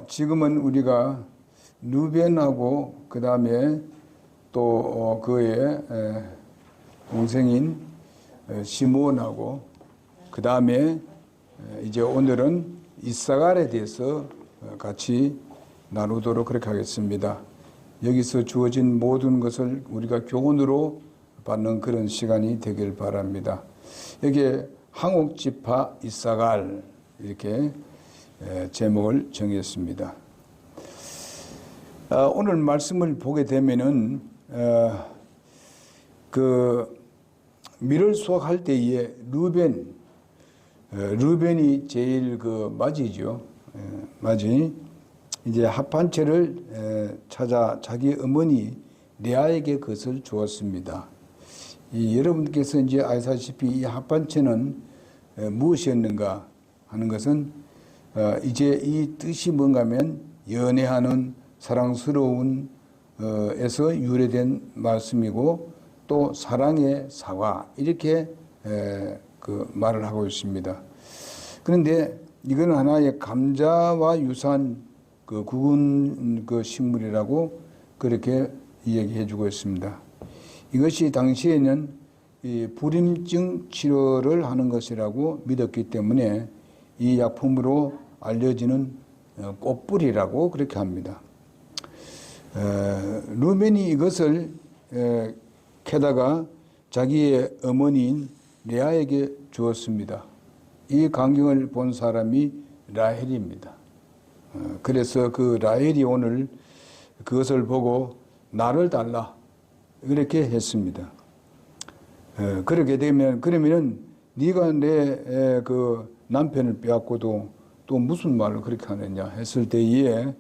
지금은 우리가 르벤하고 그 다음에 또 그의 동생인 시므온하고 그 다음에 이제 오늘은 이사갈에 대해서 같이 나누도록 그렇게 하겠습니다. 여기서 주어진 모든 것을 우리가 교훈으로 받는 그런 시간이 되길 바랍니다. 여기에 항옥지파 이사갈 이렇게 제목을 정했습니다. 오늘 말씀을 보게 되면은 그 밀을 수확할 때에 르벤이 제일 그 맞이죠. 맞이. 이제 합판체를 찾아 자기 어머니 레아에게 그것을 주었습니다. 여러분께서 이제 아시다시피 이 합판체는 무엇이었는가 하는 것은 이제 이 뜻이 뭔가 하면 연애하는 사랑스러운 에서 유래된 말씀이고 또 사랑의 사과 이렇게 그 말을 하고 있습니다. 그런데 이거는 하나의 감자와 유사한 그 구근 그 식물이라고 그렇게 이야기해 주고 있습니다. 이것이 당시에는 이 불임증 치료를 하는 것이라고 믿었기 때문에 이 약품으로 알려지는 꽃뿌리라고 그렇게 합니다. 르벤이 이것을 캐다가 자기의 어머니인 레아에게 주었습니다. 이 광경을 본 사람이 라헬입니다. 그래서 그 라헬이 오늘 그것을 보고 나를 달라 그렇게 했습니다. 그렇게 되면 그러면은 네가 내 그 남편을 빼앗고도 또 무슨 말을 그렇게 하느냐 했을 때에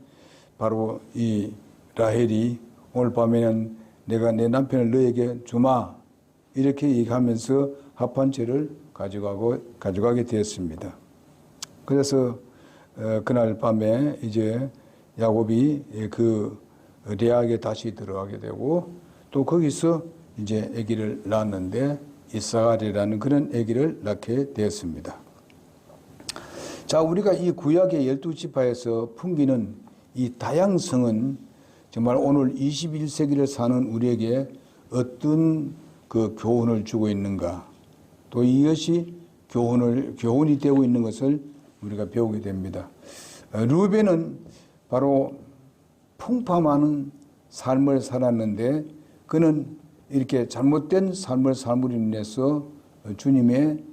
바로 이 라헬이 오늘 밤에는 내가 내 남편을 너에게 주마 이렇게 얘기하면서 합판체를 가져가게 되었습니다. 그래서 그날 밤에 이제 야곱이 그 레아에게 다시 들어가게 되고 또 거기서 이제 아기를 낳았는데 이사갈이라는 그런 아기를 낳게 되었습니다. 자, 우리가 이 구약의 12지파에서 풍기는 이 다양성은 정말 오늘 21세기를 사는 우리에게 어떤 그 교훈을 주고 있는가, 또 이것이 교훈이 되고 있는 것을 우리가 배우게 됩니다. 르벤은 바로 풍파많은 삶을 살았는데 그는 이렇게 잘못된 삶을 삶으로 인해서 주님의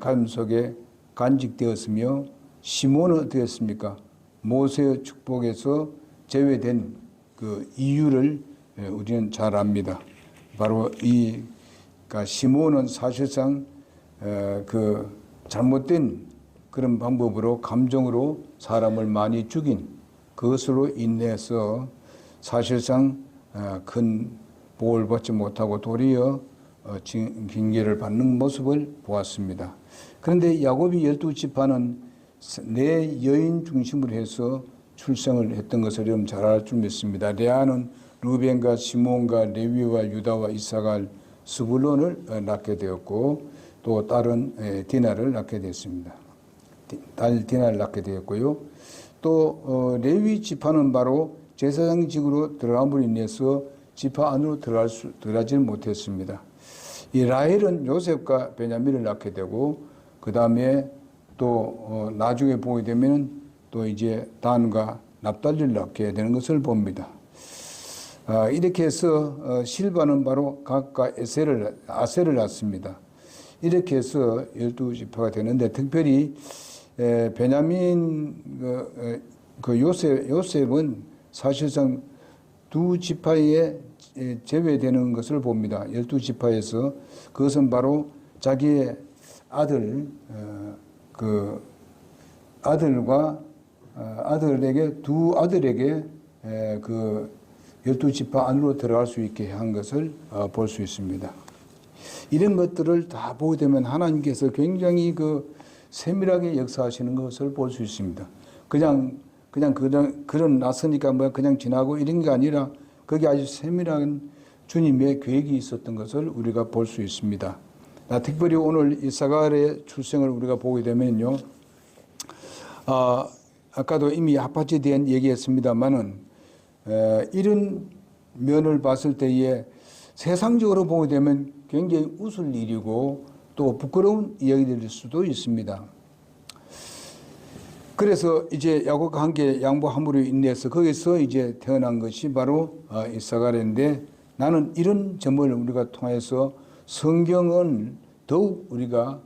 가슴속에 간직되었으며 시몬은 어떻게 했습니까? 모세의 축복에서 제외된 그 이유를 우리는 잘 압니다. 바로 그러니까 시몬은 사실상 그 잘못된 그런 방법으로 감정으로 사람을 많이 죽인 그것으로 인해서 사실상 큰 복을 받지 못하고 도리어 징계를 받는 모습을 보았습니다. 그런데 야곱이 12지파는 내 여인 중심으로 해서 출생을 했던 것을 여러분 잘 알 줄 믿습니다. 레아는 르벤과 시몬과 레위와 유다와 이사갈, 스불론을 낳게 되었고 또 딸은 디나를 낳게 되었습니다. 딸 디나를 낳게 되었고요. 또 레위 지파는 바로 제사장직으로 들어감으로 인해서 지파 안으로 들어가지는 못했습니다. 이 라헬은 요셉과 베냐민을 낳게 되고 그 다음에 또 나중에 보게 되면 또 이제 단과 납달리를 낳게 되는 것을 봅니다. 이렇게 해서 실바는 바로 각각 아셀을 낳습니다. 이렇게 해서 12지파가 되는데 특별히 베냐민 그 요셉은 사실상 두 지파에 제외되는 것을 봅니다. 12지파에서 그것은 바로 자기의 두 아들에게 그 12지파 안으로 들어갈 수 있게 한 것을 볼 수 있습니다. 이런 것들을 다 보게 되면 하나님께서 굉장히 그 세밀하게 역사하시는 것을 볼 수 있습니다. 그냥 그런 났으니까 뭐 그냥 지나고 이런 게 아니라 거기 아주 세밀한 주님의 계획이 있었던 것을 우리가 볼 수 있습니다. 특별히 오늘 이사갈의 출생을 우리가 보게 되면요, 아까도 이미 아파트에 대한 얘기했습니다만은 이런 면을 봤을 때에 세상적으로 보게 되면 굉장히 웃을 일이고 또 부끄러운 이야기될 수도 있습니다. 그래서 이제 야곱과 함께 양보 함으로 인해서 거기서 이제 태어난 것이 바로 이사가랴인데, 나는 이런 점을 우리가 통해서 성경은 더욱 우리가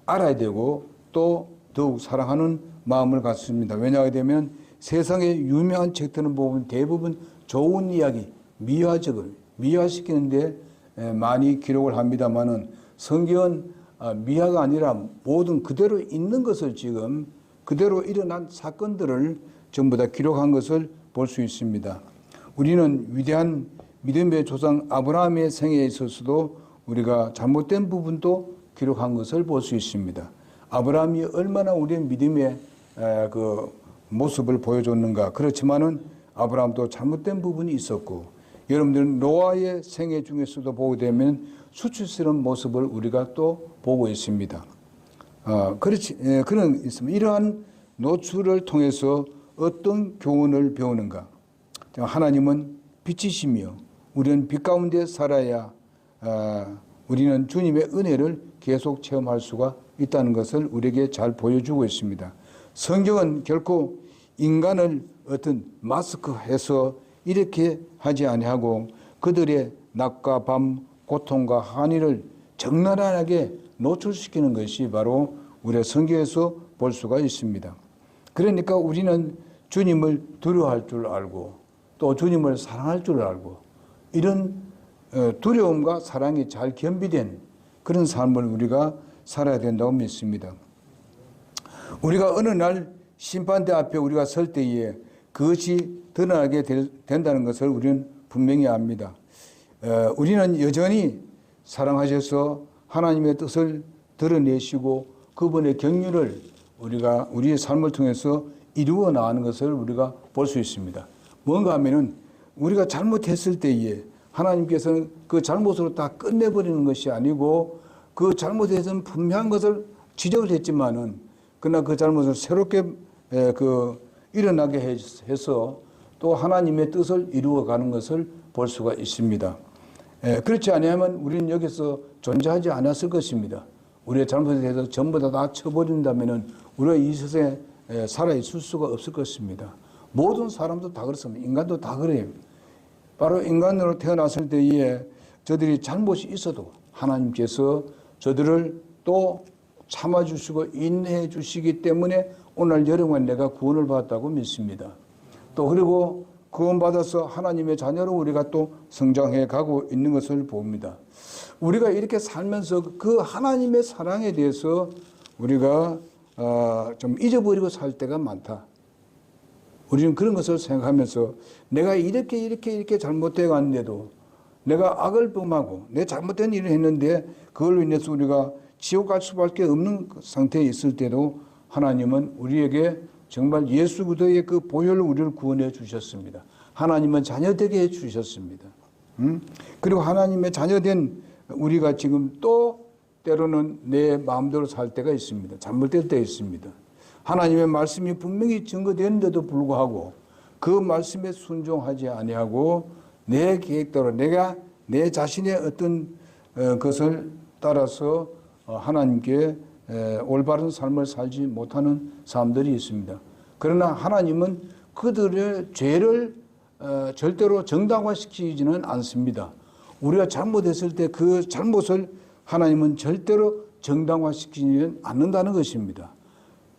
알아야 되고 또 더욱 사랑하는 마음을 갖습니다. 왜냐하면 세상에 유명한 책들은 보면 대부분 좋은 이야기, 미화시키는데 많이 기록을 합니다만은 성경은 미화가 아니라 모든 그대로 있는 것을 지금 그대로 일어난 사건들을 전부 다 기록한 것을 볼 수 있습니다. 우리는 위대한 믿음의 조상 아브라함의 생애에 있어서도 우리가 잘못된 부분도 기록한 것을 볼 수 있습니다. 아브라함이 얼마나 우리의 믿음의 그 모습을 보여줬는가. 그렇지만은 아브라함도 잘못된 부분이 있었고, 여러분들은 노아의 생애 중에서도 보게 되면 수치스러운 모습을 우리가 또 보고 있습니다. 그런 있습니다. 이러한 노출을 통해서 어떤 교훈을 배우는가? 하나님은 빛이시며 우리는 빛 가운데 살아야 우리는 주님의 은혜를 계속 체험할 수가 있다는 것을 우리에게 잘 보여주고 있습니다. 성경은 결코 인간을 어떤 마스크해서 이렇게 하지 아니하고 그들의 낮과 밤, 고통과 한의를 적나라하게 노출시키는 것이 바로 우리의 성경에서 볼 수가 있습니다. 그러니까 우리는 주님을 두려워할 줄 알고 또 주님을 사랑할 줄 알고 이런 두려움과 사랑이 잘 겸비된 그런 삶을 우리가 살아야 된다고 믿습니다. 우리가 어느 날 심판대 앞에 우리가 설 때에 그것이 드러나게 된다는 것을 우리는 분명히 압니다. 우리는 여전히 사랑하셔서 하나님의 뜻을 드러내시고 그분의 경륜을 우리가 우리의 삶을 통해서 이루어 나가는 것을 우리가 볼 수 있습니다. 뭔가 하면은 우리가 잘못했을 때에 하나님께서는 그 잘못으로 다 끝내버리는 것이 아니고 그 잘못에서는 분명한 것을 지적을 했지만은 그러나 그 잘못을 새롭게 일어나게 해서 또 하나님의 뜻을 이루어가는 것을 볼 수가 있습니다. 그렇지 않으면 우리는 여기서 존재하지 않았을 것입니다. 우리의 잘못에 대해서 전부 다 쳐버린다면 우리가 이 세상에 살아있을 수가 없을 것입니다. 모든 사람도 다 그렇습니다. 인간도 다 그래요. 바로 인간으로 태어났을 때에 저들이 잘못이 있어도 하나님께서 저들을 또 참아주시고 인내해 주시기 때문에 오늘 여러분 내가 구원을 받았다고 믿습니다. 또 그리고 구원받아서 하나님의 자녀로 우리가 또 성장해 가고 있는 것을 봅니다. 우리가 이렇게 살면서 그 하나님의 사랑에 대해서 우리가 좀 잊어버리고 살 때가 많다. 우리는 그런 것을 생각하면서 내가 이렇게 잘못되어 갔는데도 내가 악을 범하고 내 잘못된 일을 했는데 그걸로 인해서 우리가 지옥 갈 수밖에 없는 상태에 있을 때도 하나님은 우리에게 정말 예수 그리스도의 그 보혈로 우리를 구원해 주셨습니다. 하나님은 자녀되게 해 주셨습니다. 그리고 하나님의 자녀된 우리가 지금 또 때로는 내 마음대로 살 때가 있습니다. 잘못될 때가 있습니다. 하나님의 말씀이 분명히 증거되는데도 불구하고 그 말씀에 순종하지 아니하고 내 계획대로 내가 내 자신의 어떤 것을 따라서 하나님께 올바른 삶을 살지 못하는 사람들이 있습니다. 그러나 하나님은 그들의 죄를 절대로 정당화시키지는 않습니다. 우리가 잘못했을 때 그 잘못을 하나님은 절대로 정당화시키지는 않는다는 것입니다.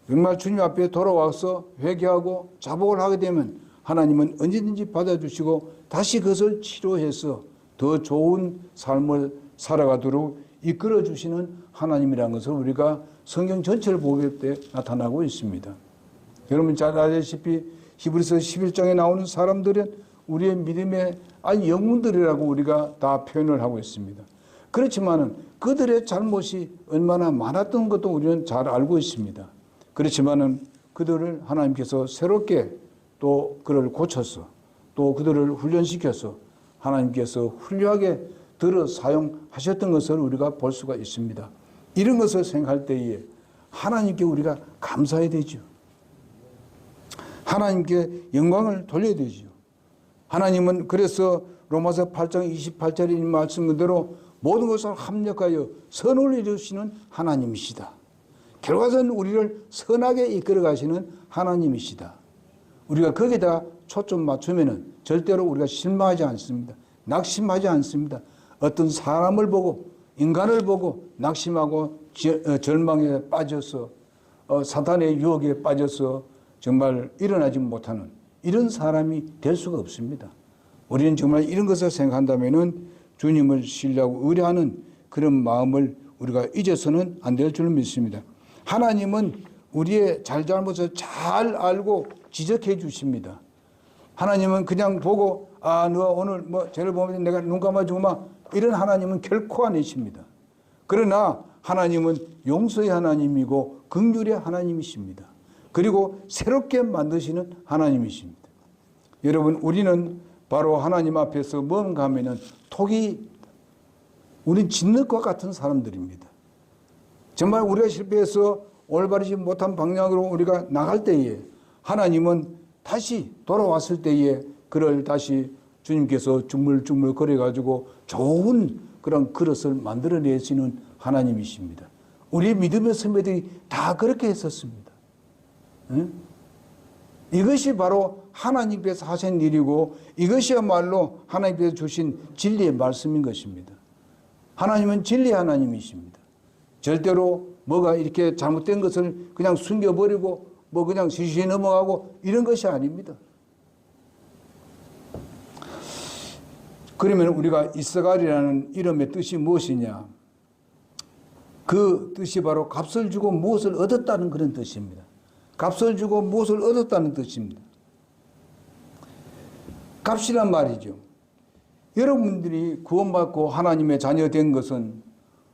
정말 주님 앞에 돌아와서 회개하고 자복을 하게 되면 하나님은 언제든지 받아주시고 다시 그것을 치료해서 더 좋은 삶을 살아가도록 이끌어 주시는 하나님이라는 것을 우리가 성경 전체를 보게 때 나타나고 있습니다. 여러분 잘 아시다시피 히브리서 11장에 나오는 사람들은 우리의 믿음의 영웅들이라고 우리가 다 표현을 하고 있습니다. 그렇지만은 그들의 잘못이 얼마나 많았던 것도 우리는 잘 알고 있습니다. 그렇지만은 그들을 하나님께서 새롭게 또 그를 고쳐서 또 그들을 훈련시켜서 하나님께서 훌륭하게 들어 사용하셨던 것을 우리가 볼 수가 있습니다. 이런 것을 생각할 때에 하나님께 우리가 감사해야 되죠. 하나님께 영광을 돌려야 되지요. 하나님은 그래서 로마서 8장 28절의 말씀 그대로 모든 것을 합력하여 선을 이루시는 하나님이시다. 결과적으로 우리를 선하게 이끌어 가시는 하나님이시다. 우리가 거기다 초점 맞추면은 절대로 우리가 실망하지 않습니다. 낙심하지 않습니다. 어떤 사람을 보고 인간을 보고 낙심하고 절망에 빠져서 사탄의 유혹에 빠져서 정말 일어나지 못하는 이런 사람이 될 수가 없습니다. 우리는 정말 이런 것을 생각한다면은 주님을 신뢰하고 의뢰하는 그런 마음을 우리가 잊어서는 안 될 줄 믿습니다. 하나님은 우리의 잘잘못을 잘 알고 지적해 주십니다. 하나님은 그냥 보고 너 오늘 쟤를 보면 내가 눈 감아주마 이런 하나님은 결코 아니십니다. 그러나 하나님은 용서의 하나님이고 긍휼의 하나님이십니다. 그리고 새롭게 만드시는 하나님이십니다. 여러분 우리는 바로 하나님 앞에서 뭔가 하면은 우린 진흙과 같은 사람들입니다. 정말 우리가 실패해서 올바르지 못한 방향으로 우리가 나갈 때에 하나님은 다시 돌아왔을 때에 그를 다시 주님께서 주물주물 거려가지고 좋은 그런 그릇을 만들어내시는 하나님이십니다. 우리 믿음의 선배들이 다 그렇게 했었습니다. 응? 이것이 바로 하나님께서 하신 일이고 이것이야말로 하나님께서 주신 진리의 말씀인 것입니다. 하나님은 진리의 하나님이십니다. 절대로 뭐가 이렇게 잘못된 것을 그냥 숨겨버리고 그냥 시시히 넘어가고 이런 것이 아닙니다. 그러면 우리가 이스라엘이라는 이름의 뜻이 무엇이냐? 그 뜻이 바로 값을 주고 무엇을 얻었다는 그런 뜻입니다. 값을 주고 무엇을 얻었다는 뜻입니다. 값이란 말이죠. 여러분들이 구원받고 하나님의 자녀 된 것은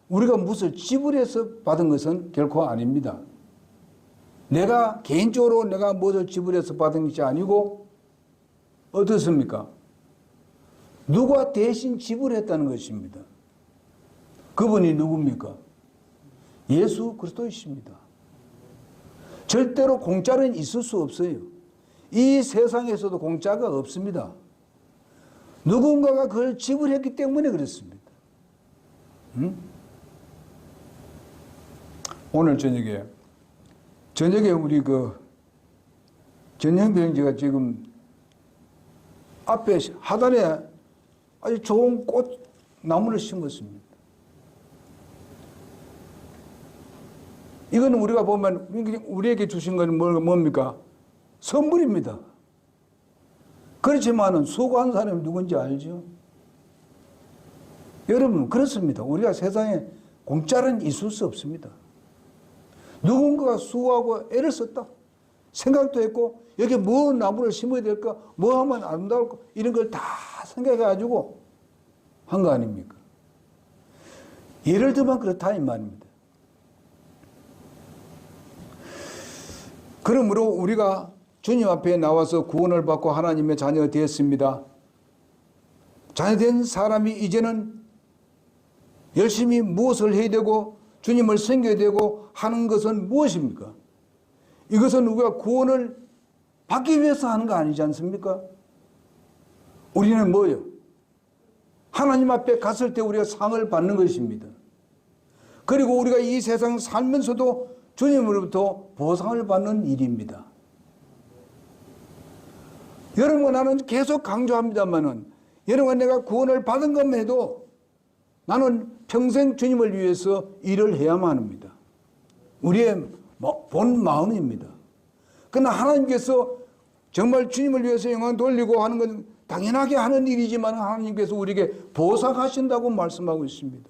우리가 무엇을 지불해서 받은 것은 결코 아닙니다. 내가 개인적으로 내가 무엇을 지불해서 받은 것이 아니고 어떻습니까? 누가 대신 지불했다는 것입니다. 그분이 누굽니까? 예수 그리스도이십니다. 절대로 공짜는 있을 수 없어요. 이 세상에서도 공짜가 없습니다. 누군가가 그걸 지불했기 때문에 그렇습니다. 오늘 저녁에 우리 전영병지가 지금 앞에 하단에 아주 좋은 꽃 나무를 심었습니다. 이거는 우리가 보면 우리에게 주신 건 뭡니까? 선물입니다. 그렇지만은 수고한 사람이 누군지 알죠? 여러분 그렇습니다. 우리가 세상에 공짜는 있을 수 없습니다. 누군가가 수고하고 애를 썼다. 생각도 했고 여기 뭐 나무를 심어야 될까? 뭐 하면 아름다울까? 이런 걸 다 생각해가지고 한 거 아닙니까? 예를 들면 그렇다 이 말입니다. 그러므로 우리가 주님 앞에 나와서 구원을 받고 하나님의 자녀가 되었습니다. 자녀된 사람이 이제는 열심히 무엇을 해야 되고 주님을 섬겨야 되고 하는 것은 무엇입니까? 이것은 우리가 구원을 받기 위해서 하는 거 아니지 않습니까? 우리는 뭐예요? 하나님 앞에 갔을 때 우리가 상을 받는 것입니다. 그리고 우리가 이 세상 살면서도 주님으로부터 보상을 받는 일입니다. 여러분 나는 계속 강조합니다만은 여러분 내가 구원을 받은 것만 해도 나는 평생 주님을 위해서 일을 해야만 합니다. 우리의 본 마음입니다. 그러나 하나님께서 정말 주님을 위해서 영광 돌리고 하는 건 당연하게 하는 일이지만 하나님께서 우리에게 보상하신다고 말씀하고 있습니다.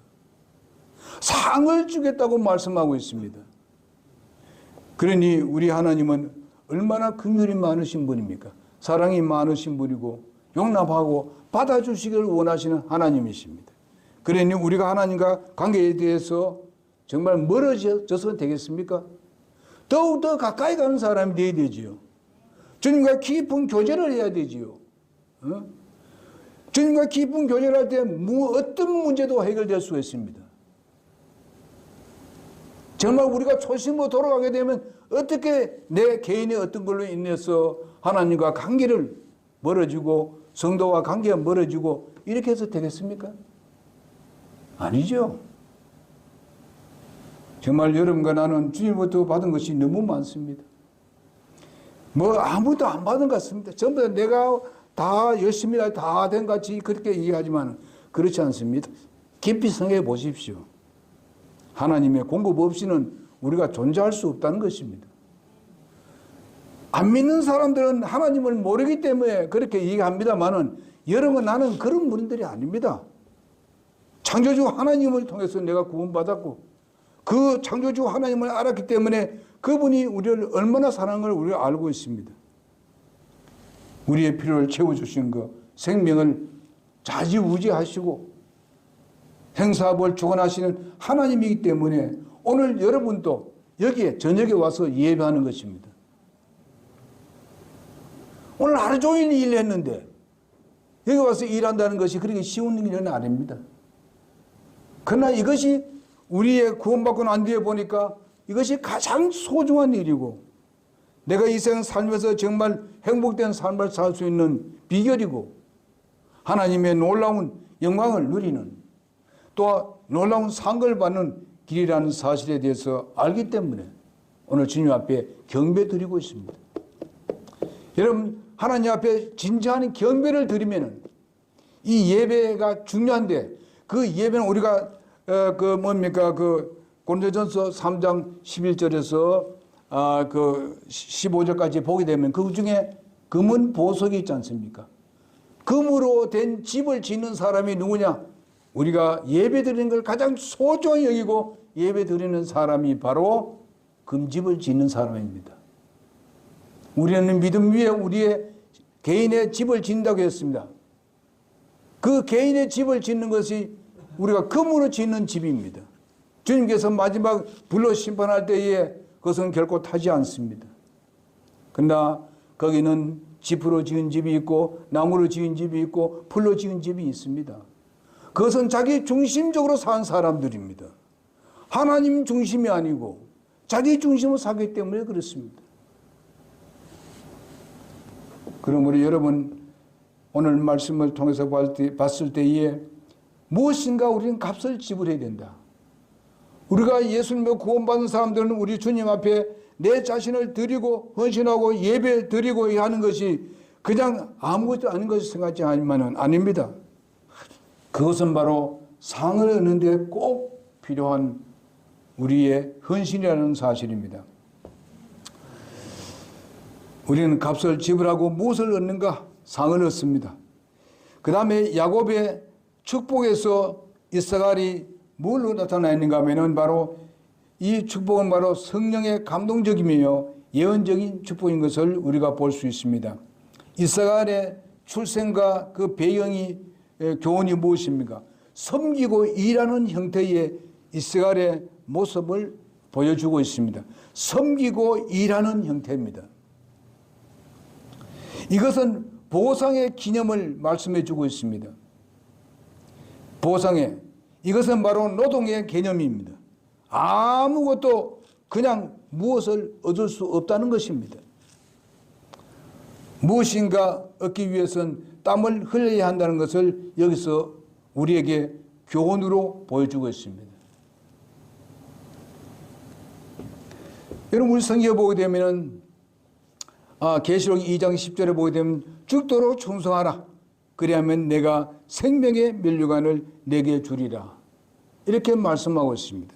상을 주겠다고 말씀하고 있습니다. 그러니 우리 하나님은 얼마나 긍휼이 많으신 분입니까? 사랑이 많으신 분이고 용납하고 받아주시기를 원하시는 하나님이십니다. 그러니 우리가 하나님과 관계에 대해서 정말 멀어져서 되겠습니까? 더욱더 가까이 가는 사람이 되어야 되지요. 주님과 깊은 교제를 해야 되지요. 주님과 깊은 교제를 할 때 어떤 문제도 해결될 수 있습니다. 정말 우리가 초심으로 돌아가게 되면 어떻게 내 개인의 어떤 걸로 인해서 하나님과 관계를 멀어지고 성도와 관계가 멀어지고 이렇게 해서 되겠습니까? 아니죠. 정말 여러분과 나는 주님부터 받은 것이 너무 많습니다. 뭐 아무도 안 받은 것 같습니다. 전부 다 내가 다 열심히 다 된 같이 그렇게 얘기하지만 그렇지 않습니다. 깊이 생각해 보십시오. 하나님의 공급 없이는 우리가 존재할 수 없다는 것입니다. 안 믿는 사람들은 하나님을 모르기 때문에 그렇게 얘기합니다만은 여러분 나는 그런 분들이 아닙니다. 창조주 하나님을 통해서 내가 구원받았고 그 창조주 하나님을 알았기 때문에 그분이 우리를 얼마나 사랑하는 걸 우리가 알고 있습니다. 우리의 필요를 채워주신 것, 생명을 좌지우지하시고 행사벌 주관하시는 하나님이기 때문에 오늘 여러분도 여기에 저녁에 와서 예배하는 것입니다. 오늘 하루 종일 일했는데 여기 와서 일한다는 것이 그렇게 쉬운 일은 아닙니다. 그러나 이것이 우리의 구원받고 난 뒤에 보니까 이것이 가장 소중한 일이고 내가 이 세상 살면서 정말 행복된 삶을 살 수 있는 비결이고 하나님의 놀라운 영광을 누리는 또 놀라운 상을 받는 길이라는 사실에 대해서 알기 때문에 오늘 주님 앞에 경배 드리고 있습니다. 여러분 하나님 앞에 진지한 경배를 드리면은 이 예배가 중요한데 그 예배는 우리가 고린도전서 3장 11절에서 15절까지 보게 되면 그 중에 금은 보석이 있지 않습니까? 금으로 된 집을 짓는 사람이 누구냐? 우리가 예배 드리는 걸 가장 소중히 여기고 예배 드리는 사람이 바로 금집을 짓는 사람입니다. 우리는 믿음 위에 우리의 개인의 집을 짓는다고 했습니다. 그 개인의 집을 짓는 것이 우리가 금으로 짓는 집입니다. 주님께서 마지막 불로 심판할 때에 그것은 결코 타지 않습니다. 그러나 거기는 짚으로 지은 집이 있고 나무로 지은 집이 있고 풀로 지은 집이 있습니다. 그것은 자기 중심적으로 산 사람들입니다. 하나님 중심이 아니고 자기 중심으로 사기 때문에 그렇습니다. 그러므로 여러분 오늘 말씀을 통해서 봤을 때에 무엇인가 우리는 값을 지불해야 된다. 우리가 예수님을 구원받은 사람들은 우리 주님 앞에 내 자신을 드리고 헌신하고 예배 드리고 하는 것이 그냥 아무것도 아닌 것을 생각하지 않으면 아닙니다. 그것은 바로 상을 얻는 데 꼭 필요한 우리의 헌신이라는 사실입니다. 우리는 값을 지불하고 무엇을 얻는가? 상을 얻습니다. 그 다음에 야곱의 축복에서 이스라엘이 뭘로 나타나 있는가 하면 바로 이 축복은 바로 성령의 감동적이며 예언적인 축복인 것을 우리가 볼 수 있습니다. 이스라엘의 출생과 그 배경이 교훈이 무엇입니까? 섬기고 일하는 형태의 이스라엘의 모습을 보여주고 있습니다. 섬기고 일하는 형태입니다. 이것은 보상의 기념을 말씀해 주고 있습니다. 보상의 이것은 바로 노동의 개념입니다. 아무것도 그냥 무엇을 얻을 수 없다는 것입니다. 무엇인가 얻기 위해서는 땀을 흘려야 한다는 것을 여기서 우리에게 교훈으로 보여주고 있습니다. 여러분 우리 성경에 보게 되면 계시록 2장 10절에 보게 되면 죽도록 충성하라. 그리하면 내가 생명의 면류관을 내게 주리라. 이렇게 말씀하고 있습니다.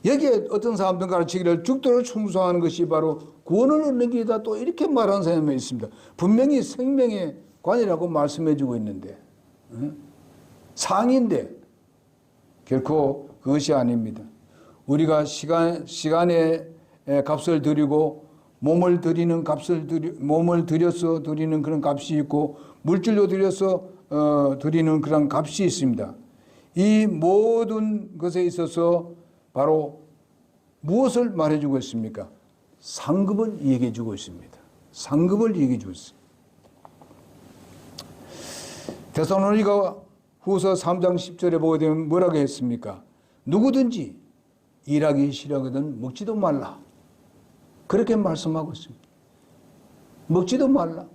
여기에 어떤 사람들 가르치기를 죽도록 충성하는 것이 바로 구원을 얻는 길이다 또 이렇게 말하는 사람이 있습니다. 분명히 생명의 관이라고 말씀해 주고 있는데 상인데 결코 그것이 아닙니다. 우리가 시간의 값을 드리고 몸을 들여서 드리는 그런 값이 있고 물질로 들여서 드리는 그런 값이 있습니다. 이 모든 것에 있어서 바로 무엇을 말해주고 있습니까? 상급을 얘기해주고 있습니다. 상급을 얘기해주고 있습니다. 데살로니가 후서 3장 10절에 보게 되면 뭐라고 했습니까? 누구든지 일하기 싫어하거든 먹지도 말라. 그렇게 말씀하고 있습니다. 먹지도 말라.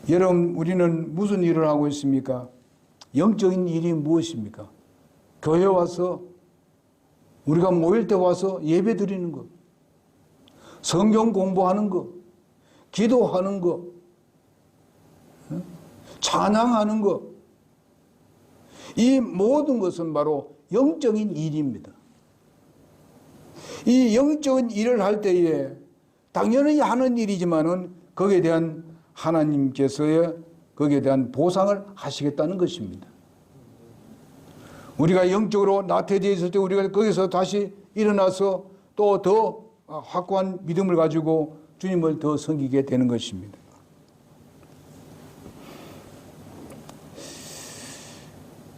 여러분, 우리는 무슨 일을 하고 있습니까? 영적인 일이 무엇입니까? 교회 와서 우리가 모일 때 와서 예배 드리는 것, 성경 공부하는 것, 기도하는 것, 찬양하는 것, 이 모든 것은 바로 영적인 일입니다. 이 영적인 일을 할 때에 당연히 하는 일이지만은 거기에 대한 하나님께서의 거기에 대한 보상을 하시겠다는 것입니다. 우리가 영적으로 나태되어 있을 때 우리가 거기서 다시 일어나서 또 더 확고한 믿음을 가지고 주님을 더 섬기게 되는 것입니다.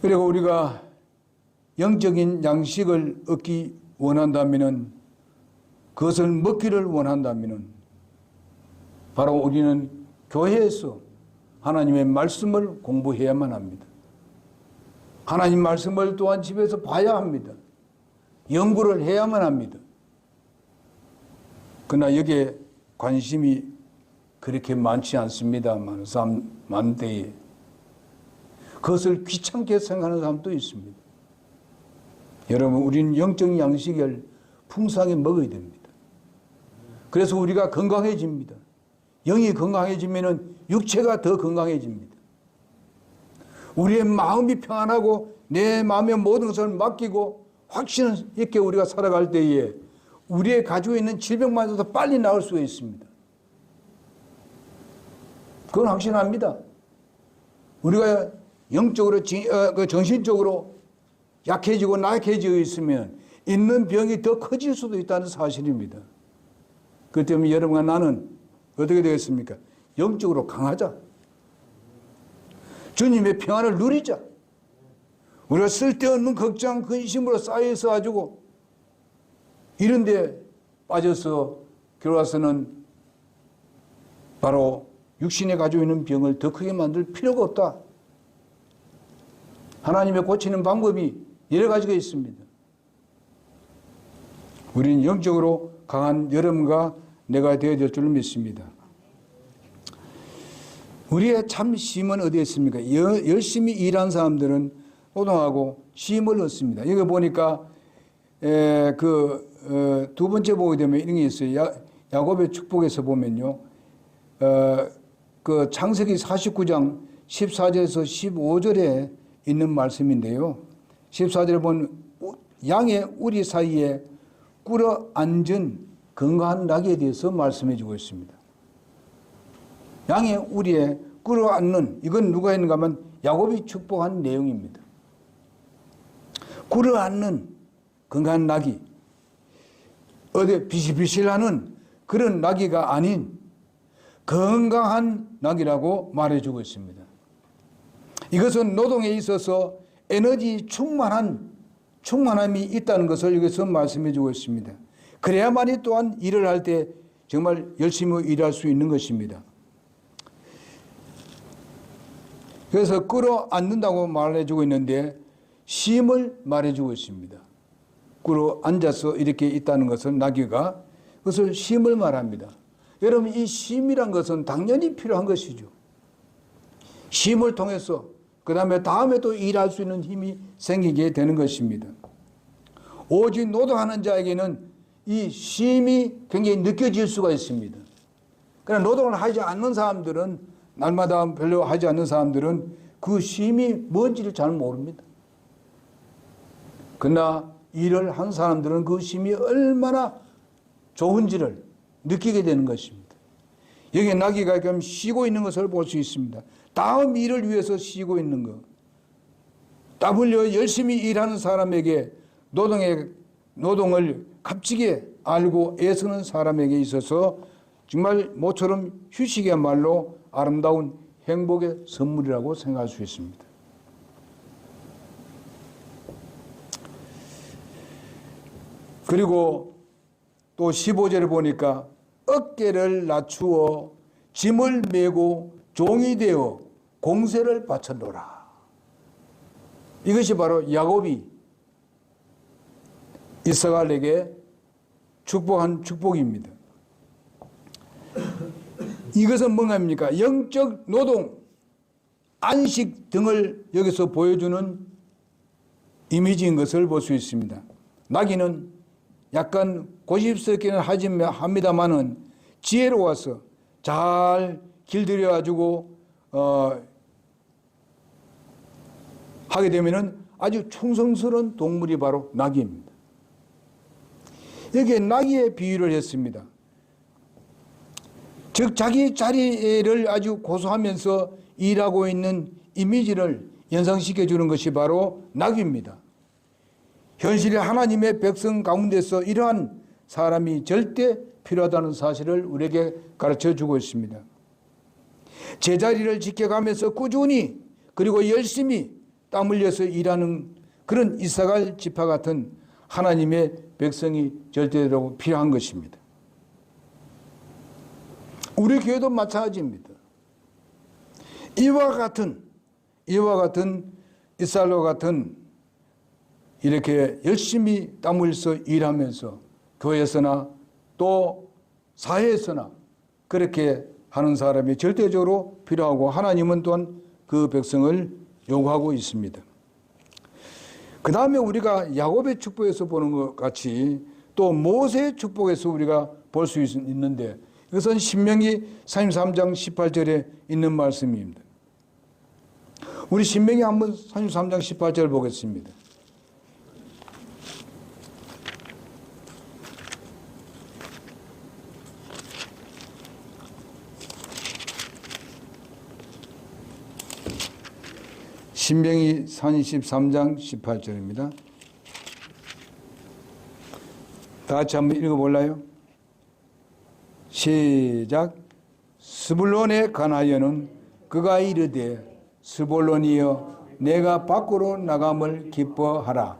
그리고 우리가 영적인 양식을 얻기 원한다면은, 그것을 먹기를 원한다면은 바로 우리는 교회에서 하나님의 말씀을 공부해야만 합니다. 하나님 말씀을 또한 집에서 봐야 합니다. 연구를 해야만 합니다. 그러나 여기에 관심이 그렇게 많지 않습니다. 많은 사람, 많은 때에. 그것을 귀찮게 생각하는 사람도 있습니다. 여러분, 우리는 영적인 양식을 풍성하게 먹어야 됩니다. 그래서 우리가 건강해집니다. 영이 건강해지면 육체가 더 건강해집니다. 우리의 마음이 평안하고 내 마음의 모든 것을 맡기고 확신 있게 우리가 살아갈 때에 우리의 가지고 있는 질병마저도 빨리 나을 수가 있습니다. 그건 확신합니다. 우리가 영적으로, 정신적으로 약해지고 나약해지고 있으면 있는 병이 더 커질 수도 있다는 사실입니다. 그렇기 때문에 여러분과 나는 어떻게 되겠습니까? 영적으로 강하자. 주님의 평안을 누리자. 우리가 쓸데없는 걱정, 근심으로 쌓여서 가지고 이런 데 빠져서 결과서는 바로 육신에 가지고 있는 병을 더 크게 만들 필요가 없다. 하나님의 고치는 방법이 여러 가지가 있습니다. 우리는 영적으로 강한 여러분과 내가 되어야 될 줄 믿습니다. 우리의 참 쉼은 어디에 있습니까? 열심히 일한 사람들은 노동하고 쉼을 얻습니다. 여기 보니까 두 번째 보게 되면 이런 게 있어요. 야곱의 축복에서 보면요. 그 창세기 49장 14절에서 15절에 있는 말씀인데요. 14절에 보면 양의 우리 사이에 꿇어 앉은 건강한 낙에 대해서 말씀해 주고 있습니다. 양의 우리에 꿇어 앉는, 이건 누가 했는가 하면 야곱이 축복한 내용입니다. 꿇어 앉는 건강한 낙이 어디 비실비실하는 그런 낙이가 아닌 건강한 낙이라고 말해주고 있습니다. 이것은 노동에 있어서 에너지 충만함이 있다는 것을 여기서 말씀해주고 있습니다. 그래야만이 또한 일을 할 때 정말 열심히 일할 수 있는 것입니다. 그래서 끌어앉는다고 말해주고 있는데 쉼을 말해주고 있습니다. 끌어앉아서 이렇게 있다는 것은 나귀가 그것을 쉼을 말합니다. 여러분, 이 쉼이란 것은 당연히 필요한 것이죠. 쉼을 통해서 그 다음에 또 일할 수 있는 힘이 생기게 되는 것입니다. 오직 노동하는 자에게는 이 쉼이 굉장히 느껴질 수가 있습니다. 그러나 노동을 하지 않는 사람들은, 날마다 별로 하지 않는 사람들은 그 쉼이 뭔지를 잘 모릅니다. 그러나 일을 한 사람들은 그 쉼이 얼마나 좋은지를 느끼게 되는 것입니다. 여기 나귀가 지금 쉬고 있는 것을 볼 수 있습니다. 다음 일을 위해서 쉬고 있는 것. 땀 흘려 열심히 일하는 사람에게 노동을 값지게 알고 애쓰는 사람에게 있어서 정말 모처럼 휴식이야말로 아름다운 행복의 선물이라고 생각할 수 있습니다. 그리고 또 15절에 보니까 어깨를 낮추어 짐을 메고 종이 되어 공세를 바쳤노라. 이것이 바로 야곱이 이스라엘에게 축복한 축복입니다. 이것은 뭔가입니까? 영적 노동, 안식 등을 여기서 보여주는 이미지인 것을 볼 수 있습니다. 나귀는 약간 고집스럽기는 합니다만은 지혜로워서 잘 길들여가지고 하게 되면은 아주 충성스러운 동물이 바로 나귀입니다. 여기에 나귀의 비유를 했습니다. 즉 자기 자리를 아주 고수하면서 일하고 있는 이미지를 연상시켜 주는 것이 바로 나귀입니다. 현실의 하나님의 백성 가운데서 이러한 사람이 절대 필요하다는 사실을 우리에게 가르쳐 주고 있습니다. 제자리를 지켜가면서 꾸준히 그리고 열심히 땀 흘려서 일하는 그런 이사갈 지파 같은 하나님의 백성이 절대로 필요한 것입니다. 우리 교회도 마찬가지입니다. 이와 같은 이스라엘과 같은 이렇게 열심히 땀 흘려서 일하면서 교회에서나 또 사회에서나 그렇게 하는 사람이 절대적으로 필요하고 하나님은 또한 그 백성을 요구하고 있습니다. 그 다음에 우리가 야곱의 축복에서 보는 것 같이 또 모세의 축복에서 우리가 볼 수 있는데 이것은 신명기 33장 18절에 있는 말씀입니다. 우리 신명기 한번 33장 18절 보겠습니다. 신명기 33장 18절입니다. 다 같이 한번 읽어볼까요? 시작. 스불론에 관하여는 그가 이르되 스불론이여 내가 밖으로 나감을 기뻐하라.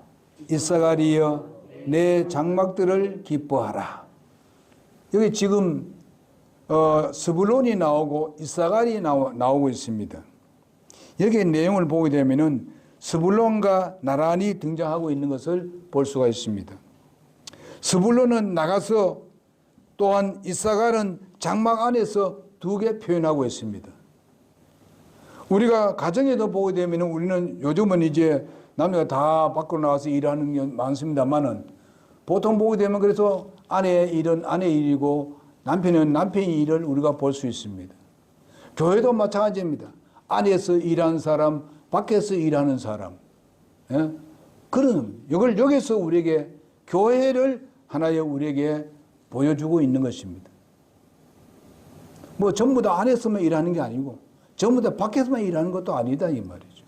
이사갈이여 내 장막들을 기뻐하라. 여기 지금 스불론이 나오고 이사갈이 나오고 있습니다. 여기에 내용을 보게 되면은 스불론과 나란히 등장하고 있는 것을 볼 수가 있습니다. 스불론은 나가서 또한 이사갈은 장막 안에서 두 개 표현하고 있습니다. 우리가 가정에도 보게 되면 우리는 요즘은 이제 남녀가 다 밖으로 나와서 일하는 게 많습니다만은 보통 보게 되면 그래서 아내의 일은 아내의 일이고 남편은 남편의 일을 우리가 볼 수 있습니다. 교회도 마찬가지입니다. 안에서 일하는 사람, 밖에서 일하는 사람. 예? 그런 이걸 여기서 우리에게 교회를 하나의 우리에게 보여주고 있는 것입니다. 뭐 전부 다 안에서만 일하는 게 아니고 전부 다 밖에서만 일하는 것도 아니다 이 말이죠.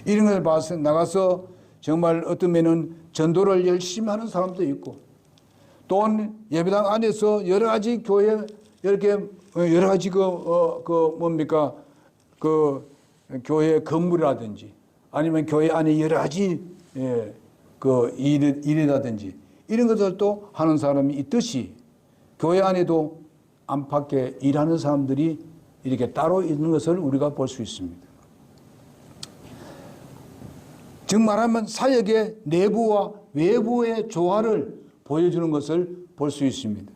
이런 걸 봐서 나가서 정말 어떤 면은 전도를 열심히 하는 사람도 있고 또한 예배당 안에서 여러 가지 교회 이렇게 여러 가지 뭡니까 그 교회 건물이라든지 아니면 교회 안에 여러 가지 그 일이라든지 이런 것들도 하는 사람이 있듯이 교회 안에도 안팎에 일하는 사람들이 이렇게 따로 있는 것을 우리가 볼 수 있습니다. 즉 말하면 사역의 내부와 외부의 조화를 보여주는 것을 볼 수 있습니다.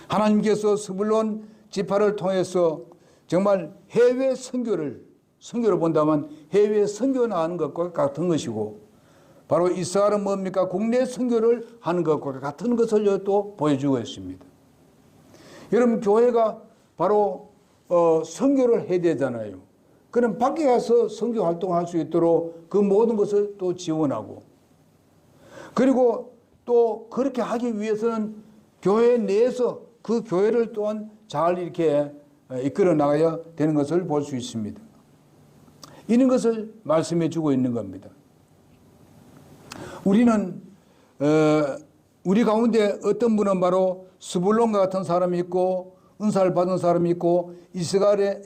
하나님께서 스불론 지파를 통해서 정말 해외 선교를 본다면 해외 선교 나가는 것과 같은 것이고 바로 이스라엘은 뭡니까? 국내 선교를 하는 것과 같은 것을 또 보여주고 있습니다. 여러분 교회가 바로 선교를 해야 되잖아요. 그럼 밖에 가서 선교 활동할 수 있도록 그 모든 것을 또 지원하고 그리고 또 그렇게 하기 위해서는 교회 내에서 그 교회를 또한 잘 이렇게 이끌어 나가야 되는 것을 볼 수 있습니다. 이런 것을 말씀해 주고 있는 겁니다. 우리는 우리 가운데 어떤 분은 바로 스불론과 같은 사람이 있고 은사를 받은 사람이 있고 이사갈의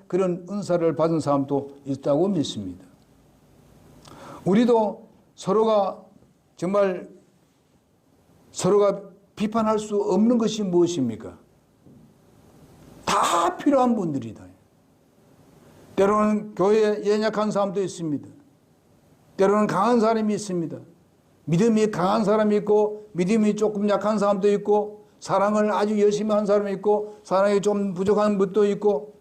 그런 은사를 받은 사람도 있다고 믿습니다. 우리도 서로가 정말 서로가 비판할 수 없는 것이 무엇입니까? 다 필요한 분들이다. 때로는 교회에 연약한 사람도 있습니다. 때로는 강한 사람이 있습니다. 믿음이 강한 사람이 있고 믿음이 조금 약한 사람도 있고 사랑을 아주 열심히 하는 사람이 있고 사랑이 좀 부족한 것도 있고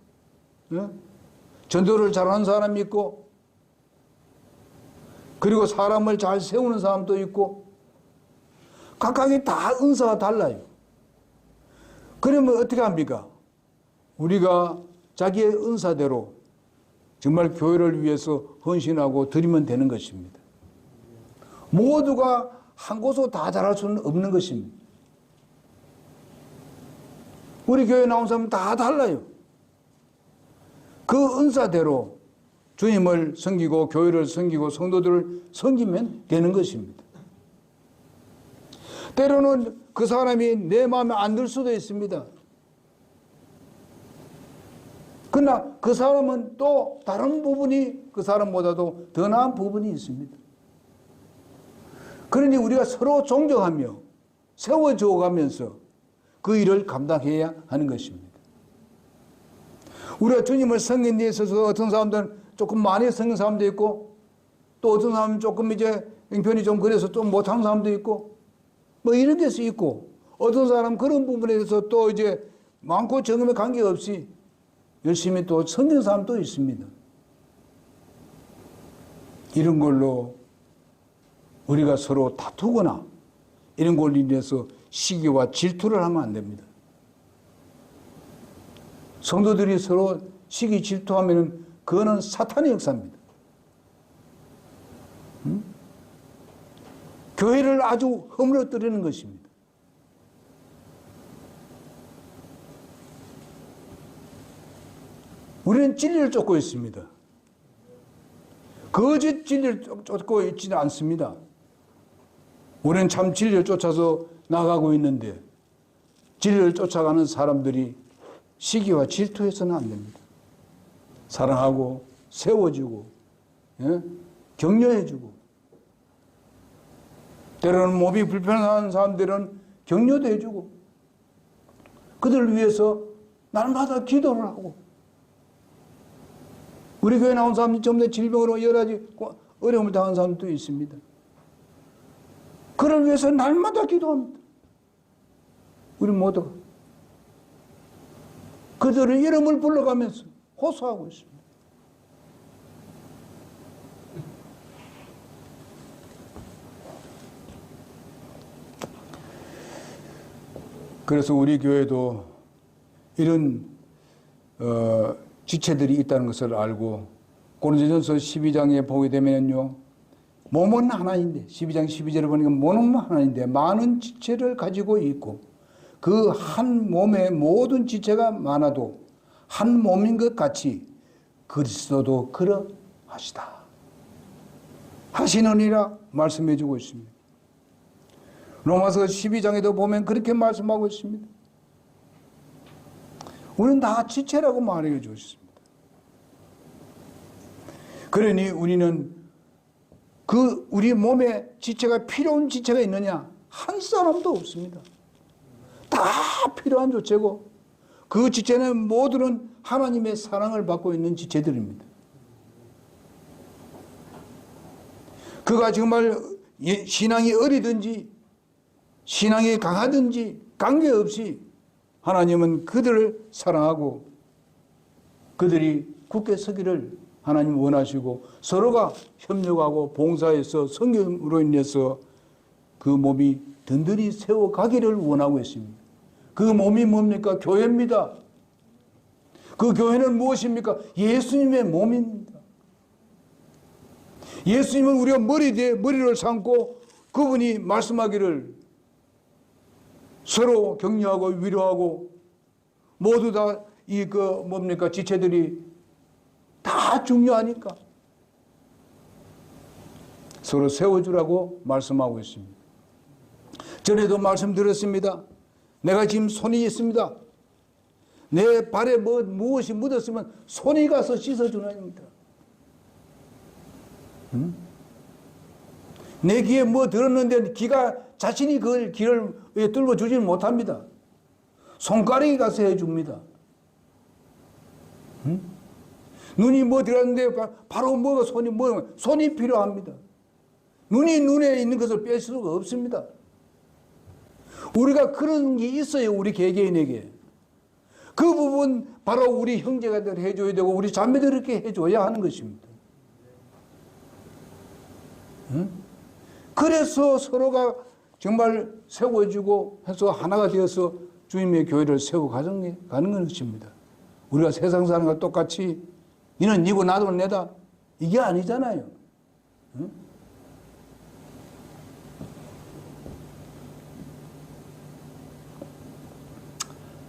전도를 잘하는 사람이 있고 그리고 사람을 잘 세우는 사람도 있고 각각이 다 은사가 달라요. 그러면 어떻게 합니까? 우리가 자기의 은사대로 정말 교회를 위해서 헌신하고 드리면 되는 것입니다. 모두가 한 곳으로 다 잘할 수는 없는 것입니다. 우리 교회 나온 사람은 다 달라요. 그 은사대로 주님을 섬기고 교회를 섬기고 성도들을 섬기면 되는 것입니다. 때로는 그 사람이 내 마음에 안 들 수도 있습니다. 그러나 그 사람은 또 다른 부분이 그 사람보다도 더 나은 부분이 있습니다. 그러니 우리가 서로 존경하며 세워줘 가면서 그 일을 감당해야 하는 것입니다. 우리가 주님을 섬긴 데 있어서 어떤 사람들은 조금 많이 섬긴 사람도 있고 또 어떤 사람은 조금 이제 형편이 좀 그래서 좀 못하는 사람도 있고 뭐 이런 데서 있고 어떤 사람은 그런 부분에 대해서 또 이제 많고 적음에 관계없이 열심히 또 섬기는 사람도 있습니다. 이런 걸로 우리가 서로 다투거나 이런 걸로 인해서 시기와 질투를 하면 안 됩니다. 성도들이 서로 시기 질투하면 그거는 사탄의 역사입니다. 교회를 아주 허물어뜨리는 것입니다. 우리는 진리를 쫓고 있습니다. 거짓 진리를 쫓고 있지는 않습니다. 우리는 참 진리를 쫓아서 나가고 있는데 진리를 쫓아가는 사람들이 시기와 질투해서는 안 됩니다. 사랑하고 세워주고 격려해주고 때로는 몸이 불편한 사람들은 격려도 해주고 그들을 위해서 날마다 기도를 하고 우리 교회 나온 사람들이 전부 다 질병으로 여러 가지 어려움을 당한 사람도 있습니다. 그를 위해서 날마다 기도합니다. 우리 모두가 그들의 이름을 불러가면서 호소하고 있습니다. 그래서 우리 교회도 이런 지체들이 있다는 것을 알고 고린도전서 12장에 보게 되면요 몸은 하나인데 12장 12절에 보니까 몸은 하나인데 많은 지체를 가지고 있고 그 한 몸에 모든 지체가 많아도 한 몸인 것 같이 그리스도도 그러하시다 하시느니라 말씀해 주고 있습니다. 로마서 12장에도 보면 그렇게 말씀하고 있습니다. 우리는 다 지체라고 말해 주셨습니다. 그러니 우리는 그 우리 몸에 지체가 필요한 지체가 있느냐? 한 사람도 없습니다. 다 필요한 지체고 그 지체는 모두는 하나님의 사랑을 받고 있는 지체들입니다. 그가 정말 신앙이 어리든지 신앙이 강하든지 관계없이 하나님은 그들을 사랑하고 그들이 굳게 서기를 하나님 원하시고 서로가 협력하고 봉사해서 성경으로 인해서 그 몸이 든든히 세워가기를 원하고 있습니다. 그 몸이 뭡니까? 교회입니다. 그 교회는 무엇입니까? 예수님의 몸입니다. 예수님은 우리가 머리를 삼고 그분이 말씀하기를 서로 격려하고 위로하고 모두 다 지체들이 다 중요하니까 서로 세워주라고 말씀하고 있습니다. 전에도 말씀드렸습니다. 내가 지금 손이 있습니다. 내 발에 무엇이 묻었으면 손이 가서 씻어주는 겁니다. 내 귀에 뭐 들었는데 귀가 자신이 그걸 귀를 뚫고 주지는 못합니다. 손가락이 가서 해줍니다. 눈이 뭐 들었는데 바로 손이 필요합니다. 눈이 눈에 있는 것을 뺄 수가 없습니다. 우리가 그런 게 있어요. 우리 개개인에게. 그 부분 바로 우리 형제가들 해줘야 되고 우리 자매들 이렇게 해줘야 하는 것입니다. 응? 그래서 서로가 정말 세워주고 해서 하나가 되어서 주님의 교회를 세워가는 것입니다. 우리가 세상 사람과 똑같이 너는 니고 나도 내다 이게 아니잖아요. 응?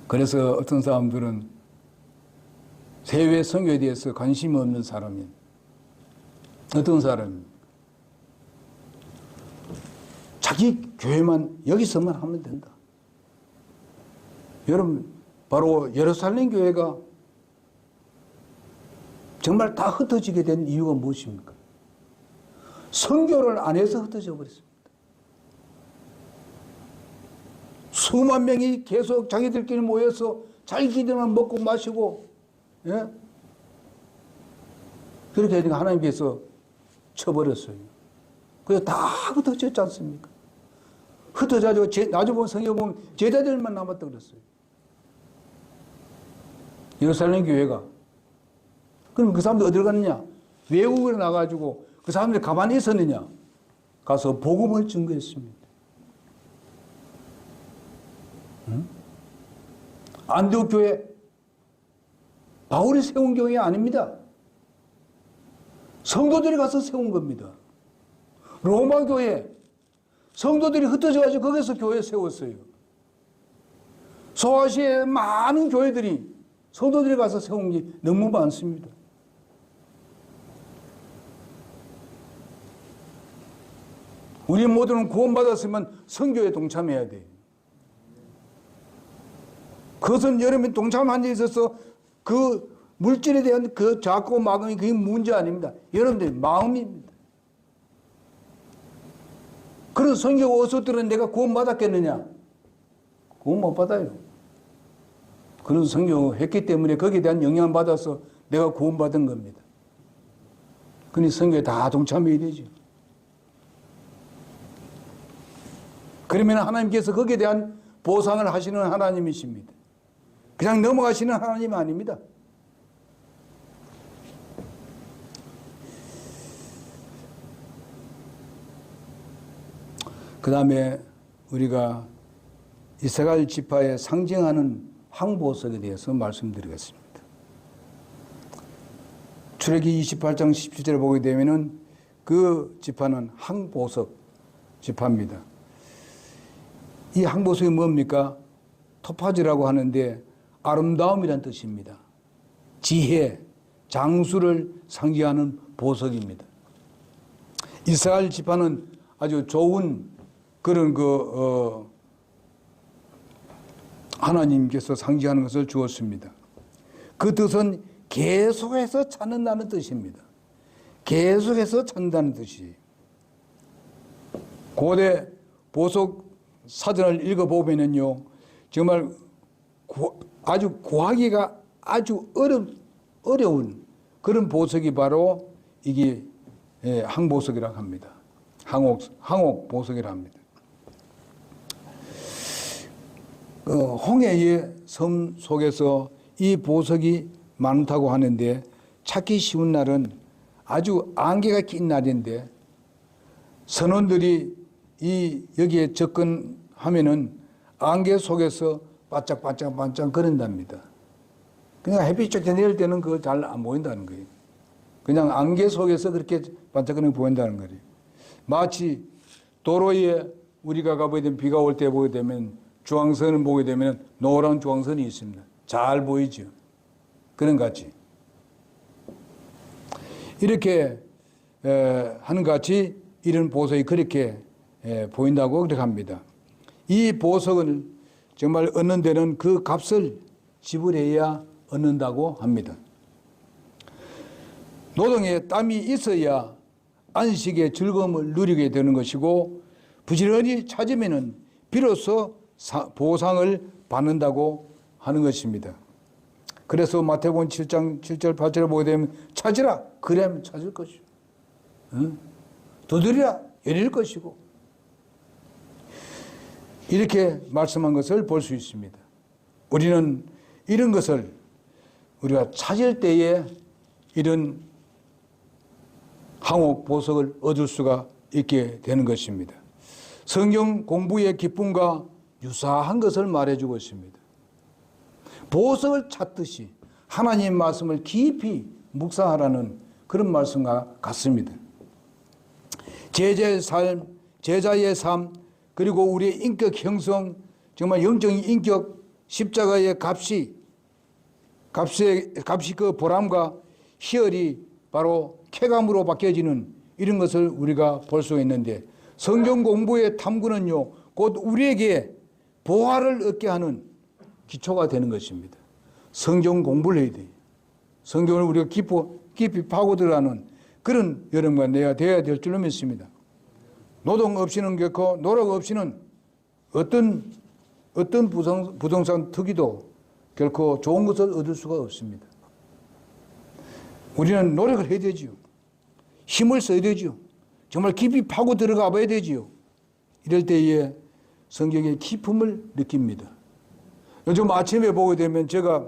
그래서 어떤 사람들은 세외 선교에 대해서 관심이 없는 사람이 어떤 사람이 자기 교회만 여기서만 하면 된다. 여러분 바로 예루살렘 교회가 정말 다 흩어지게 된 이유가 무엇입니까? 선교를 안 해서 흩어져 버렸습니다. 수만 명이 계속 자기들끼리 모여서 자기들만 먹고 마시고, 예? 그렇게 하니까 하나님께서 쳐버렸어요. 그래서 다 흩어졌지 않습니까? 흩어져가지고, 나중에 보면 성경 보면 제자들만 남았다 그랬어요. 예루살렘 교회가. 그럼 그 사람들 어디로 갔느냐? 외국으로 나가가지고 그 사람들이 가만히 있었느냐? 가서 복음을 증거했습니다. 응? 안디옥 교회, 바울이 세운 교회 아닙니다. 성도들이 가서 세운 겁니다. 로마 교회, 성도들이 흩어져가지고 거기서 교회 세웠어요. 소아시아의 많은 교회들이 성도들이 가서 세운 게 너무 많습니다. 우리 모두는 구원받았으면 선교에 동참해야 돼요. 그것은 여러분이 동참한 데 있어서 그 물질에 대한 그 작고 마음이 그게 문제 아닙니다. 여러분들의 마음입니다. 그런 선교가 어디서 들은 내가 구원받았겠느냐? 구원 못 받아요. 그런 선교했기 때문에 거기에 대한 영향을 받아서 내가 구원받은 겁니다. 그러니 선교에 다 동참해야 되죠. 그러면 하나님께서 거기에 대한 보상을 하시는 하나님이십니다. 그냥 넘어가시는 하나님이 아닙니다. 그 다음에 우리가 이스라엘 지파에 상징하는 황보석에 대해서 말씀드리겠습니다. 출애기 28장 17절을 보게 되면은 그 지파는 황보석 지파입니다. 이 황보석이 뭡니까? 토파즈라고 하는데 아름다움이란 뜻입니다. 지혜, 장수를 상징하는 보석입니다. 이스라엘 지파는 아주 좋은 그런 하나님께서 상징하는 것을 주었습니다. 그 뜻은 계속해서 찾는다는 뜻입니다. 계속해서 찾는다는 뜻이. 고대 보석 사전을 읽어보면요, 정말 아주 구하기가 아주 어려운 그런 보석이 바로 이게 항보석이라고 합니다. 항옥 보석이라고 합니다. 홍해의 섬 속에서 이 보석이 많다고 하는데 찾기 쉬운 날은 아주 안개가 낀 날인데 선원들이 여기에 접근하면은 안개 속에서 반짝반짝 거린답니다. 그러니까 햇빛 쫙 내릴 때는 그거 잘 안 보인다는 거예요. 그냥 안개 속에서 그렇게 반짝거리는 보인다는 거예요. 마치 도로에 우리가 가보게 되면 비가 올 때 보게 되면 주황선을 보게 되면 노란 주황선이 있습니다. 잘 보이죠. 그런 같이. 이렇게 하는 같이 이런 보석이 그렇게 보인다고 그렇게 합니다. 이 보석은 정말 얻는 데는 그 값을 지불해야 얻는다고 합니다. 노동에 땀이 있어야 안식의 즐거움을 누리게 되는 것이고 부지런히 찾으면은 비로소 보상을 받는다고 하는 것입니다. 그래서 마태복음 7장 7절 8절을 보게 되면 찾으라 그래야만 찾을 것이요. 응? 두드리라 열릴 것이고 이렇게 말씀한 것을 볼 수 있습니다. 우리는 이런 것을 우리가 찾을 때에 이런 항옥 보석을 얻을 수가 있게 되는 것입니다. 성경 공부의 기쁨과 유사한 것을 말해주고 있습니다. 보석을 찾듯이 하나님의 말씀을 깊이 묵상하라는 그런 말씀과 같습니다. 제자의 삶, 그리고 우리의 인격 형성, 정말 영적인 인격, 십자가의 값이 그 보람과 희열이 바로 쾌감으로 바뀌어지는 이런 것을 우리가 볼 수 있는데, 성경 공부의 탐구는요, 곧 우리에게 보화를 얻게 하는 기초가 되는 것입니다. 성경 공부를 해야 돼요. 성경을 우리가 깊이 파고들어가는 그런 여러분과 내가 되어야 될 줄로 믿습니다. 노동 없이는 결코, 노력 없이는 어떤 부동산 투기도 결코 좋은 것을 얻을 수가 없습니다. 우리는 노력을 해야 되지요. 힘을 써야 되지요. 정말 깊이 파고 들어가 봐야 되지요. 이럴 때에 성경의 기쁨을 느낍니다. 요즘 아침에 보게 되면 제가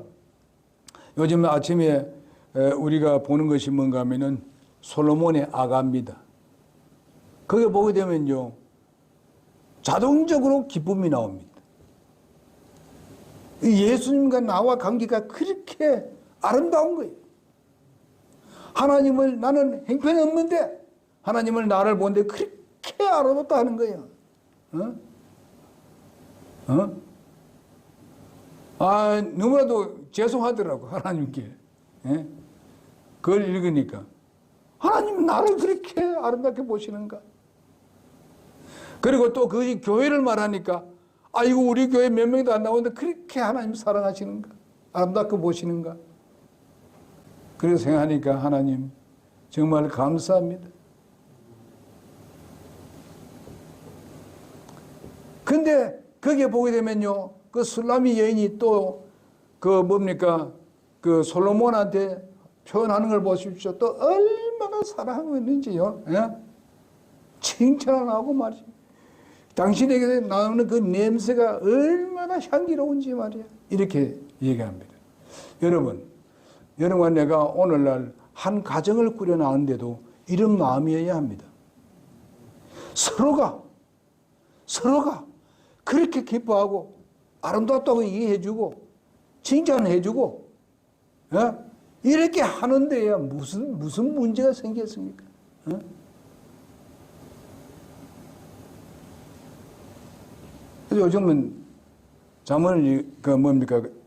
요즘 아침에 우리가 보는 것이 뭔가 하면은 솔로몬의 아가입니다. 거기 보게 되면요, 자동적으로 기쁨이 나옵니다. 예수님과 나와 관계가 그렇게 아름다운 거예요. 하나님을, 나는 형편이 없는데 하나님을 나를 보는데 그렇게 아름답다 하는 거예요. 너무나도 죄송하더라고, 하나님께. 예? 그걸 읽으니까. 하나님은 나를 그렇게 아름답게 보시는가? 그리고 또 그 교회를 말하니까, 아이고, 우리 교회 몇 명도 안 나오는데 그렇게 하나님 사랑하시는가? 아름답게 보시는가? 그래서 생각하니까 하나님, 정말 감사합니다. 근데 거기에 보게 되면요, 그 술라미 여인이 또 그 솔로몬한테 표현하는 걸 보십시오. 또 얼마나 사랑하고 있는지요. 예? 칭찬을 하고 말이죠. 당신에게 나오는 그 냄새가 얼마나 향기로운지 말이야. 이렇게 얘기합니다. 여러분과 내가 오늘날 한 가정을 꾸려나가는데도 이런 마음이어야 합니다. 서로가 그렇게 기뻐하고 아름답다고 얘기해주고 칭찬해주고, 예? 이렇게 하는데야 무슨 문제가 생겼습니까? 예? 요즘은 잠언을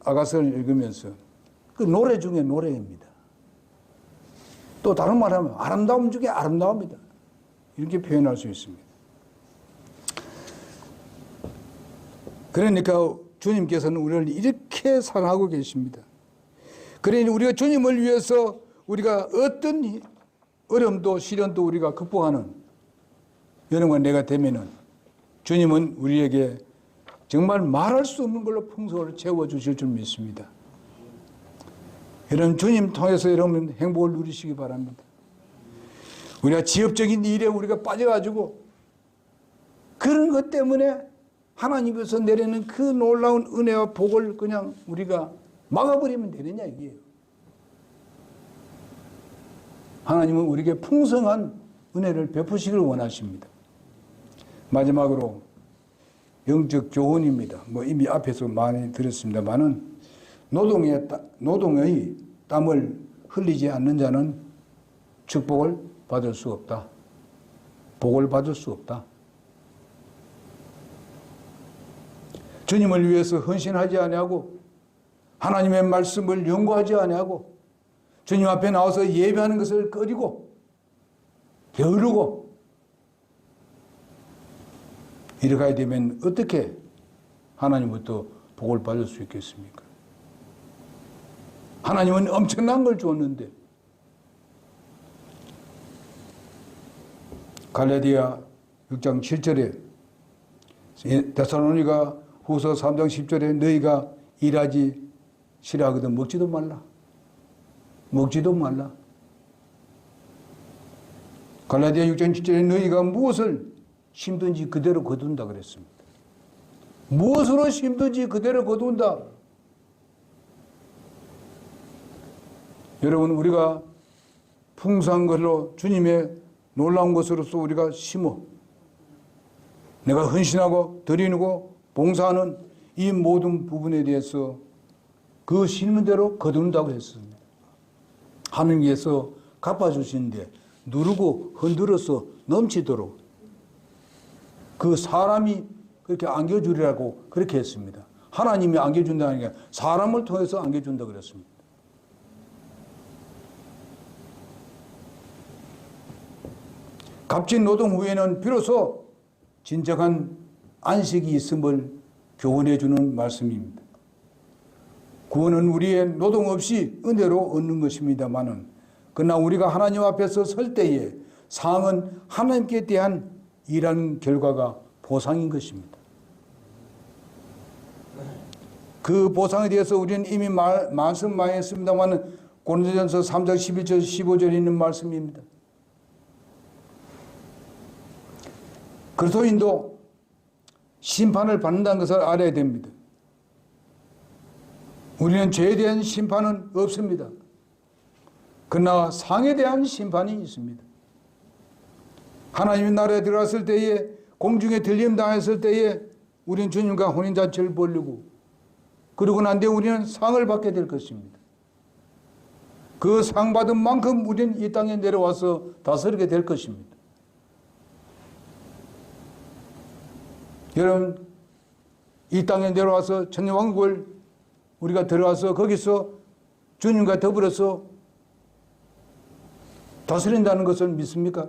아가서를 읽으면서 그 노래 중에 노래입니다. 또 다른 말하면 아름다움 중에 아름다움이다. 이렇게 표현할 수 있습니다. 그러니까 주님께서는 우리를 이렇게 사랑하고 계십니다. 그러니 우리가 주님을 위해서 우리가 어떤 어려움도 시련도 우리가 극복하는 여러분과 내가 되면은 주님은 우리에게 정말 말할 수 없는 걸로 풍성을 채워주실 줄 믿습니다. 여러분, 주님 통해서 여러분 행복을 누리시기 바랍니다. 우리가 지엽적인 일에 우리가 빠져가지고 그런 것 때문에 하나님께서 내리는 그 놀라운 은혜와 복을 그냥 우리가 막아버리면 되느냐 이게요. 하나님은 우리에게 풍성한 은혜를 베푸시길 원하십니다. 마지막으로 영적 교훈입니다. 이미 앞에서 많이 들었습니다만은 노동의 땀을 흘리지 않는 자는 축복을 받을 수 없다. 복을 받을 수 없다. 주님을 위해서 헌신하지 아니하고 하나님의 말씀을 연구하지 아니하고 주님 앞에 나와서 예배하는 것을 꺼리고 게으르고 이렇게 되면 어떻게 하나님부터 복을 받을 수 있겠습니까? 하나님은 엄청난 걸 줬는데 갈라디아 6장 7절에 데살로니가 후서 3장 10절에 너희가 일하지 싫어하거든 먹지도 말라. 갈라디아 6장 7절에 너희가 무엇을 심든지 그대로 거둔다 그랬습니다. 무엇으로 심든지 그대로 거둔다. 여러분, 우리가 풍성한 것으로 주님의 놀라운 것으로서 우리가 심어 내가 헌신하고 드리고 봉사하는 이 모든 부분에 대해서 그 심는 대로 거둔다고 했습니다. 하느님께서 갚아주시는데 누르고 흔들어서 넘치도록 그 사람이 그렇게 안겨주리라고 그렇게 했습니다. 하나님이 안겨준다는 게 사람을 통해서 안겨준다 그랬습니다. 값진 노동 후에는 비로소 진정한 안식이 있음을 교훈해 주는 말씀입니다. 구원은 우리의 노동 없이 은혜로 얻는 것입니다만은 그러나 우리가 하나님 앞에서 설 때에 상은 하나님께 대한 일하는 결과가 보상인 것입니다. 그 보상에 대해서 우리는 이미 말씀 많이 했습니다만 고린도전서 3장 11절 15절에 있는 말씀입니다. 그리스도인도 심판을 받는다는 것을 알아야 됩니다. 우리는 죄에 대한 심판은 없습니다. 그러나 상에 대한 심판이 있습니다. 하나님의 나라에 들어갔을 때에 공중에 들림 당했을 때에 우리는 주님과 혼인잔치를 벌리고 그러고 난 뒤에 우리는 상을 받게 될 것입니다. 그 상 받은 만큼 우리는 이 땅에 내려와서 다스리게 될 것입니다. 여러분, 이 땅에 내려와서 천년왕국을 우리가 들어와서 거기서 주님과 더불어서 다스린다는 것을 믿습니까?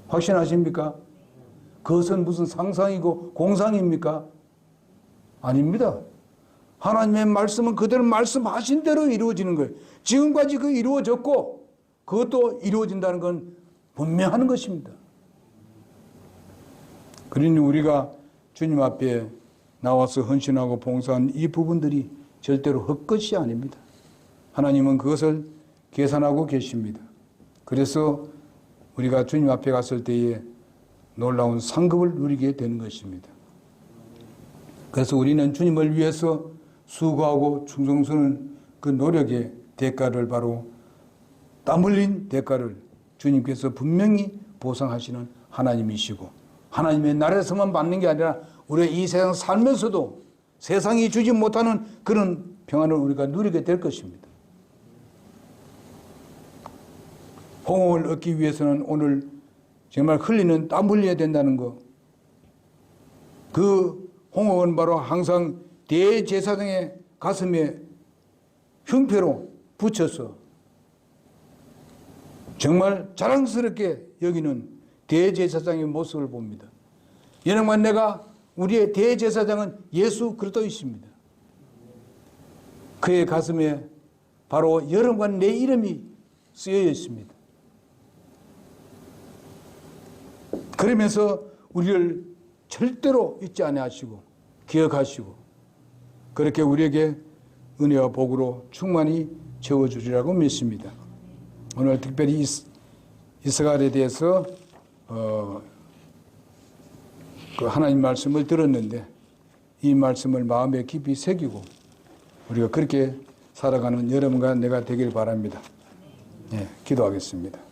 확신하십니까? 그것은 무슨 상상이고 공상입니까? 아닙니다. 하나님의 말씀은 그대로 말씀하신 대로 이루어지는 거예요. 지금까지 그 이루어졌고 그것도 이루어진다는 건 분명한 것입니다. 그러니 우리가 주님 앞에 나와서 헌신하고 봉사한 이 부분들이 절대로 헛것이 아닙니다. 하나님은 그것을 계산하고 계십니다. 그래서 우리가 주님 앞에 갔을 때에 놀라운 상급을 누리게 되는 것입니다. 그래서 우리는 주님을 위해서 수고하고 충성스러운 그 노력의 대가를 바로 땀 흘린 대가를 주님께서 분명히 보상하시는 하나님이시고 하나님의 나라에서만 받는 게 아니라 우리가 이 세상 살면서도 세상이 주지 못하는 그런 평안을 우리가 누리게 될 것입니다. 홍옥을 얻기 위해서는 오늘 정말 흘리는 땀 흘려야 된다는 것. 그 홍옥은 바로 항상 대제사장의 가슴에 흉패로 붙여서 정말 자랑스럽게 여기는 대제사장의 모습을 봅니다. 여러분, 내가 우리의 대제사장은 예수 그리스도이십니다. 그의 가슴에 바로 여러분과 내 이름이 쓰여 있습니다. 그러면서 우리를 절대로 잊지 아니하시고 기억하시고 그렇게 우리에게 은혜와 복으로 충만히 채워주리라고 믿습니다. 오늘 특별히 이스가엘에 대해서 그 하나님 말씀을 들었는데 이 말씀을 마음에 깊이 새기고 우리가 그렇게 살아가는 여러분과 내가 되길 바랍니다. 네, 기도하겠습니다.